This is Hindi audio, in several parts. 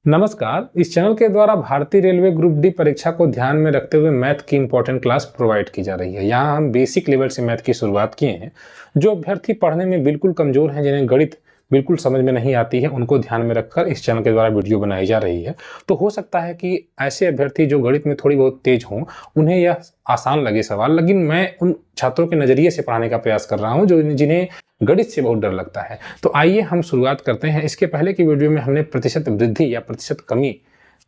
नमस्कार। इस चैनल के द्वारा भारतीय रेलवे ग्रुप डी परीक्षा को ध्यान में रखते हुए मैथ की इंपॉर्टेंट क्लास प्रोवाइड की जा रही है। यहाँ हम बेसिक लेवल से मैथ की शुरुआत किए हैं। जो अभ्यर्थी पढ़ने में बिल्कुल कमजोर हैं, जिन्हें गणित बिल्कुल समझ में नहीं आती है, उनको ध्यान में रखकर इस चैनल के द्वारा वीडियो बनाई जा रही है। तो हो सकता है कि ऐसे अभ्यर्थी जो गणित में थोड़ी बहुत तेज हों, उन्हें यह आसान लगे सवाल, लेकिन मैं उन छात्रों के नजरिए से पढ़ाने का प्रयास कर रहा हूँ जो जिन्हें गणित से बहुत डर लगता है। तो आइए हम शुरुआत करते हैं। इसके पहले की वीडियो में हमने प्रतिशत वृद्धि या प्रतिशत कमी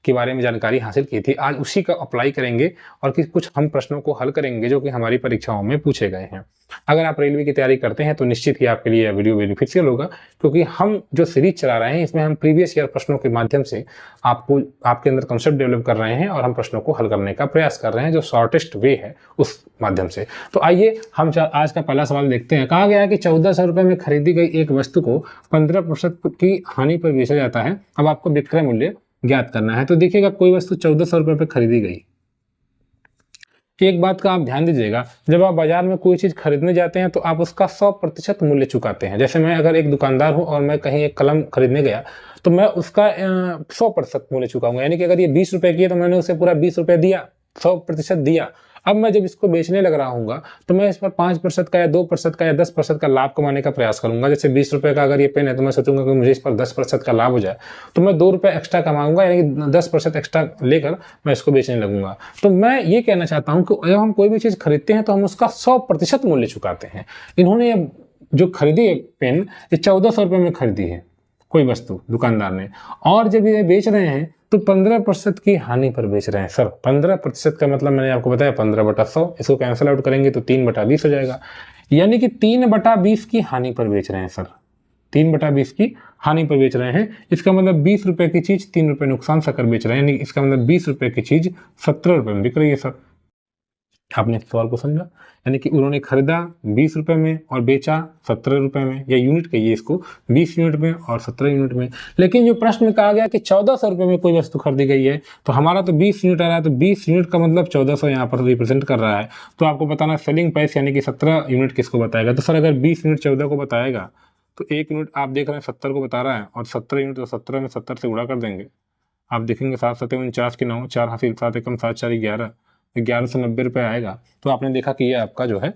के बारे में जानकारी हासिल की थी। आज उसी का अप्लाई करेंगे और कुछ हम प्रश्नों को हल करेंगे जो कि हमारी परीक्षाओं में पूछे गए हैं। अगर आप रेलवे की तैयारी करते हैं तो निश्चित ही आपके लिए यह वीडियो बेनिफिशियल होगा, क्योंकि हम जो सीरीज चला रहे हैं इसमें हम प्रीवियस ईयर प्रश्नों के माध्यम से आपको आपके अंदर कंसेप्ट डेवलप कर रहे हैं और हम प्रश्नों को हल करने का प्रयास कर रहे हैं, जो शॉर्टेस्ट वे है उस माध्यम से। तो आइए हम आज का पहला सवाल देखते हैं। कहा गया है कि 1400 रुपये में खरीदी गई एक वस्तु को 15% की हानि पर बेचा जाता है। अब आपको विक्रय मूल्य ज्ञात करना है। तो देखिएगा, कोई वस्तु 1400 रुपये पर खरीदी गई। एक बात का आप ध्यान दीजिएगा, जब आप बाजार में कोई चीज खरीदने जाते हैं तो आप उसका 100% मूल्य चुकाते हैं। जैसे मैं अगर एक दुकानदार हूं और मैं कहीं एक कलम खरीदने गया तो मैं उसका 100% मूल्य चुकाऊंगा। यानी कि अगर ये 20 रुपए की है तो मैंने उसे पूरा 20 रुपए दिया, 100% दिया। अब मैं जब इसको बेचने लग रहा हूँ तो मैं इस पर 5% का या 2% का या 10% का लाभ कमाने का प्रयास करूंगा। जैसे 20 रुपए का अगर ये पेन है तो मैं सोचूंगा कि मुझे इस पर 10% का लाभ हो जाए, तो मैं 2 रुपए एक्स्ट्रा कमाऊंगा, यानी कि 10% एक्स्ट्रा लेकर मैं इसको बेचने लगूंगा। तो मैं ये कहना चाहता हूँ कि जब हम कोई भी चीज खरीदते हैं तो हम उसका 100% मूल्य चुकाते हैं। इन्होंने जो खरीदी है पेन, ये 1400 रुपये में खरीदी है कोई वस्तु दुकानदार ने, और जब ये बेच रहे हैं तो 15% की हानि पर बेच रहे हैं। सर 15% का मतलब मैंने आपको बताया 15/100, इसको कैंसिल आउट करेंगे तो 3/20 हो जाएगा। यानी कि 3/20 की हानि पर बेच रहे हैं सर, 3/20 की हानि पर बेच रहे हैं। इसका मतलब 20 रुपए की चीज 3 रुपए नुकसान से कर बेच रहे हैं, यानी इसका मतलब 20 रुपए की चीज 17 रुपए में बिक रही है सर। आपने सवाल को समझा, यानी कि उन्होंने खरीदा 20 रुपए में और बेचा 17 रुपए में, या यूनिट कहिए इसको, 20 यूनिट में और 17 यूनिट में। लेकिन जो प्रश्न में कहा गया कि 1400 रुपए में कोई वस्तु खरीदी गई है, तो हमारा तो 20 यूनिट आ रहा है, तो 20 यूनिट का मतलब 1400 यहाँ पर रिप्रेजेंट कर रहा है। तो आपको बताना सेलिंग प्राइस यानी कि 17 यूनिट किसको बताएगा। तो सर अगर 20 यूनिट 14 को बताएगा तो 1 यूनिट आप देख रहे हैं 70 को बता रहा है, और 17 यूनिट तो 17 में 70 से गुणा कर देंगे। आप देखेंगे 7 7 49 की 9, 4 हासिल 7 एकम 7 4 11, 1190 रुपये आएगा। तो आपने देखा कि ये आपका जो है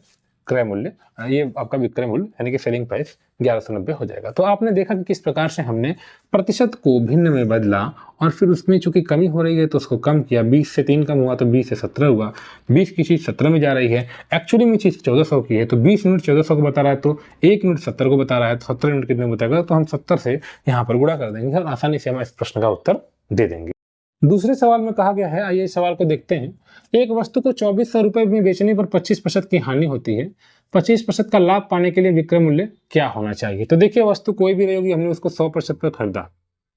क्रय मूल्य, ये आपका विक्रय मूल्य यानी कि सेलिंग प्राइस 1190 हो जाएगा। तो आपने देखा कि किस प्रकार से हमने प्रतिशत को भिन्न में बदला, और फिर उसमें चूंकि कमी हो रही है तो उसको कम किया। 20 से 3 कम हुआ तो 20 से 17 हुआ। 20 की चीज 17 में जा रही है, एक्चुअली में चीज 1400 की है, तो 20 यूनिट 1400 को बता रहा है, तो 1 यूनिट 70 को बता रहा है, तो 17 यूनिट कितने बताएगा, तो हम 70 से यहाँ पर गुणा कर देंगे और आसानी से हम इस प्रश्न का उत्तर दे देंगे। दूसरे सवाल में कहा गया है, आइए इस सवाल को देखते हैं। एक वस्तु को 2400 रुपये में बेचने पर 25% की हानि होती है। 25% का लाभ पाने के लिए विक्रय मूल्य क्या होना चाहिए। तो देखिए, वस्तु कोई भी रहेगी, हमने उसको 100% पर खरीदा,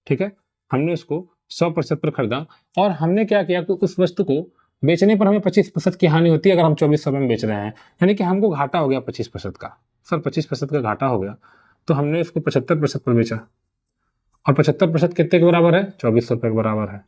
ठीक है, हमने उसको 100% पर खरीदा, और हमने क्या किया कि उस वस्तु को बेचने पर हमें 25% की हानि होती है अगर हम 2400 में बेच रहे हैं, यानी कि हमको घाटा हो गया 25% का। सर 25% का घाटा हो गया, तो हमने उसको 75% पर बेचा, और 75% कितने के बराबर है, 2400 रुपये के बराबर है।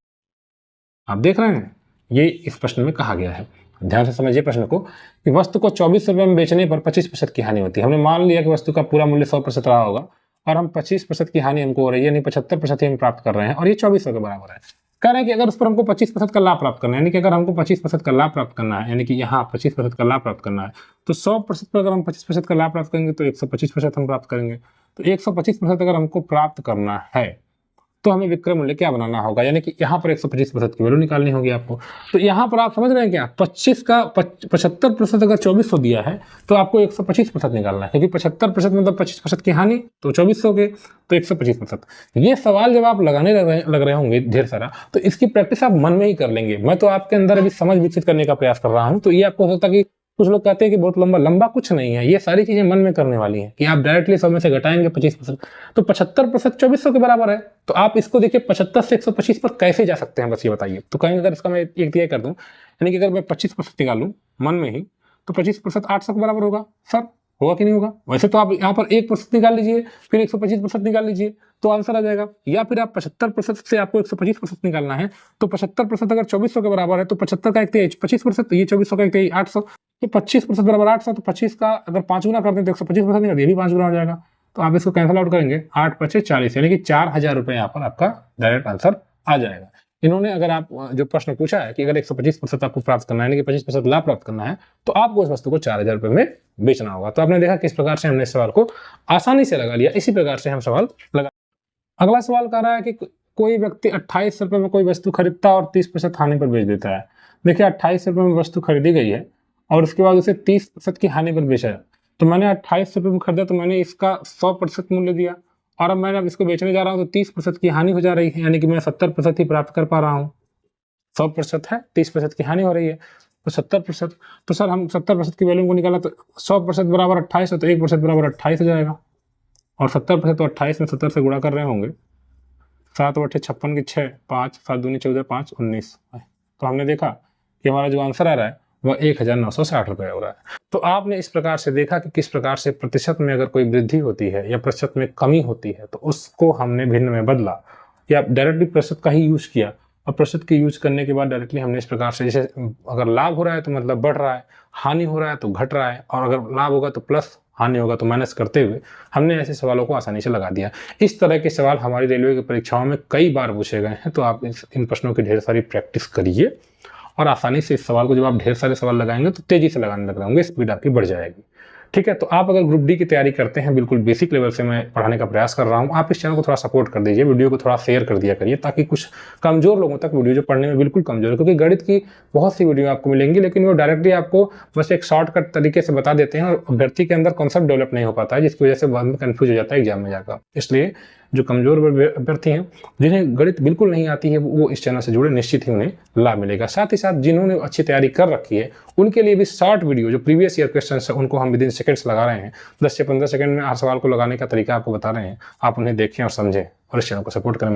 आप देख रहे हैं, ये इस प्रश्न में कहा गया है। ध्यान से समझिए प्रश्न को, कि वस्तु को 24 रुपये में बेचने पर 25% की हानि होती है। हमने मान लिया कि वस्तु का पूरा मूल्य 100% रहा होगा, और हम 25% की हानि हमको हो रही है, यानी 75% ही हम प्राप्त कर रहे हैं, और ये 2400 के बराबर है। कह रहे हैं कि अगर उस पर हमको 25% का लाभ प्राप्त करना है, यानी कि अगर हमको 25% का लाभ प्राप्त करना है, यानी कि यहाँ 25% का लाभ प्राप्त करना है, तो 100% पर अगर हम 25% का लाभ प्राप्त करेंगे तो 125% हम प्राप्त करेंगे। तो 125% अगर हमको प्राप्त करना है तो हमें विक्रय मूल्य क्या बनाना होगा, यानी कि यहाँ पर 125% की वैल्यू निकालनी होगी आपको। तो यहाँ पर आप समझ रहे हैं क्या, 25 का 75% अगर 2400 दिया है तो आपको 125% निकालना है, क्योंकि 75% मतलब 25% की हानि, तो 2400 के, तो 125%। ये सवाल जब आप लगाने लग रहे होंगे ढेर सारा, तो इसकी प्रैक्टिस आप मन में ही कर लेंगे। मैं तो आपके अंदर अभी समझ विकसित करने का प्रयास कर रहा हूँ। तो ये आपको होता कि कुछ लोग कहते हैं कि बहुत लंबा, लंबा कुछ नहीं है, ये सारी चीजें मन में करने वाली हैं, कि आप डायरेक्टली 100 में से घटाएंगे 25%, तो 75% 2400 के बराबर है। तो आप इसको देखिए 75 से 125 पर कैसे जा सकते हैं, बस ये बताइए। तो कहेंगे अगर इसका मैं एक दिया कर दूं, यानी कि अगर मैं 25% निकालूं मन में ही, तो 25% 800 के बराबर होगा। सर होगा कि नहीं होगा। वैसे तो आप यहाँ पर 1% निकाल लीजिए, फिर 125% निकाल लीजिए, तो आंसर आ जाएगा। या फिर आप 75% से आपको 125% निकालना है, तो 75% अगर 2400 के बराबर है, तो 75 का एक 25%, तो ये 2400 का एक 800, तो 25% बराबर 800, तो 25 का अगर 5 गुना कर दें तो 125% निकाल, ये भी 5 गुना हो जाएगा। तो आप इसको कैंसिल आउट करेंगे, 8 × 5 = 40, यानी कि 4000 रुपये यहाँ पर आपका डायरेक्ट आंसर आ जाएगा। इन्होंने अगर आप जो प्रश्न पूछा है कि अगर 125% आपको प्राप्त करना है, यानी कि 25% लाभ प्राप्त करना है, तो आपको उस वस्तु को 4000 रुपये में बेचना होगा। तो आपने देखा किस प्रकार से हमने इस सवाल को आसानी से लगा लिया। इसी प्रकार से हम सवाल लगा। अगला सवाल कह रहा है कि कोई व्यक्ति 28 रुपये में कोई वस्तु खरीदता है और 30% हानि पर बेच देता है। देखिए 28 रुपये में वस्तु खरीदी गई है और उसके बाद उसे 30% की हानि पर बेचा है। तो मैंने 28 रुपये में खरीदा, तो मैंने इसका 100% मूल्य दिया और अब मैंने इसको बेचने जा रहा हूँ तो 30% की हानि हो जा रही है, यानी कि मैं 70% ही प्राप्त कर पा रहा हूँ। 100% है, 30% की हानि हो रही है, तो 70%। तो सर हम 70% की वैल्यू को निकाला तो 100% बराबर 28 है, तो 1% बराबर 28 हो जाएगा। और 70% तो 28 में 70 से गुणा कर रहे होंगे। 7 बटे 56 की 6, 5, 7 दूनी 14, 5 19। तो हमने देखा कि हमारा जो आंसर आ रहा है वह 1960 रुपये हो रहा है। तो आपने इस प्रकार से देखा कि किस प्रकार से प्रतिशत में अगर कोई वृद्धि होती है या प्रतिशत में कमी होती है तो उसको हमने भिन्न में बदला, या डायरेक्टली प्रतिशत का ही यूज किया। और प्रतिशत के यूज करने के बाद डायरेक्टली हमने इस प्रकार से, जैसे अगर लाभ हो रहा है तो मतलब बढ़ रहा है, हानि हो रहा है तो घट रहा है, और अगर लाभ होगा तो प्लस, हानि होगा तो माइनस करते हुए हमने ऐसे सवालों को आसानी से लगा दिया। इस तरह के सवाल हमारी रेलवे की परीक्षाओं में कई बार पूछे गए हैं। तो आप इन प्रश्नों की ढेर सारी प्रैक्टिस करिए और आसानी से इस सवाल को, जब आप ढेर सारे सवाल लगाएंगे तो तेजी से लगाने लग जाएंगे, स्पीड आपकी बढ़ जाएगी। ठीक है, तो आप अगर ग्रुप डी की तैयारी करते हैं, बिल्कुल बेसिक लेवल से मैं पढ़ाने का प्रयास कर रहा हूँ, आप इस चैनल को थोड़ा सपोर्ट कर दीजिए, वीडियो को थोड़ा शेयर कर दिया करिए, ताकि कुछ कमजोर लोगों तक वीडियो, जो पढ़ने में बिल्कुल कमजोर है, क्योंकि गणित की बहुत सी वीडियो आपको मिलेंगी लेकिन वो डायरेक्टली आपको बस एक शॉर्टकट तरीके से बता देते हैं और अभ्यर्थी के अंदर कॉन्सेप्ट डेवलप नहीं हो पाता है, जिसकी वजह से बाद में कन्फ्यूज हो जाता है एग्जाम में जाकर। इसलिए जो कमजोर अभ्यर्थी हैं, जिन्हें गणित बिल्कुल नहीं आती है, वो इस चैनल से जुड़े, निश्चित ही उन्हें लाभ मिलेगा। साथ ही साथ जिन्होंने अच्छी तैयारी कर रखी है उनके लिए भी शॉर्ट वीडियो, जो प्रीवियस ईयर क्वेश्चन है, उनको हम विदिन सेकंड्स लगा रहे हैं। 10 से 15 सेकंड में हर सवाल को लगाने का तरीका आपको बता रहे हैं, आप उन्हें देखें और समझें और इस चैनल को सपोर्ट करें।